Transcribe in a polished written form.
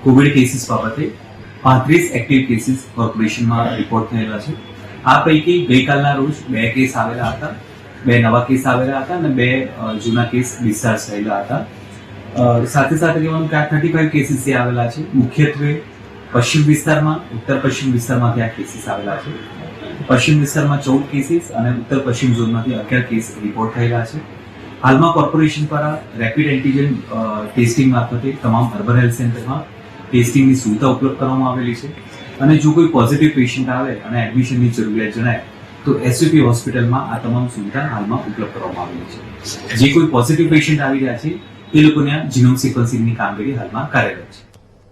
Covid cases બાબતે 35 active cases કોર્પોરેશનમાં report થયેલા છે. આ પૈકી ગઈકાલના રોજ 2 કેસ આવેલા હતા, 2 નવા કેસ આવેલા હતા અને 2 જૂના કેસ ડિસ્ચાર્જ થયેલા હતા. સાથે સાથે કહેવાનું કે આ 35 કેસીસ જે આવેલા છે મુખ્યત્વે પશ્ચિમ વિસ્તારમાં, ઉત્તર પશ્ચિમ વિસ્તારમાંથી આ કેસીસ આવેલા છે. પશ્ચિમ વિસ્તારમાં 14 કેસીસ અને ઉત્તર પશ્ચિમ ઝોનમાંથી 11 કેસ રિપોર્ટ થયેલા છે. હાલમાં કોર્પોરેશન દ્વારા રેપિડ એન્ટીજન ટેસ્ટિંગ મારફતે તમામ અર્બન હેલ્થ સેન્ટરમાં ટેસ્ટિંગની સુવિધા ઉપલબ્ધ કરવામાં આવેલી છે અને જો કોઈ પોઝિટિવ પેશન્ટ આવે અને એડમિશનની જરૂરિયાત જણાય તો એસવીપી હોસ્પિટલમાં આ તમામ સુવિધા હાલમાં ઉપલબ્ધ કરવામાં આવેલી છે. જે કોઈ પોઝિટિવ પેશન્ટ આવી રહ્યા છે એ લોકોને જીનોમ સિક્વન્સિંગની કામગીરી હાલમાં કાર્યરત છે.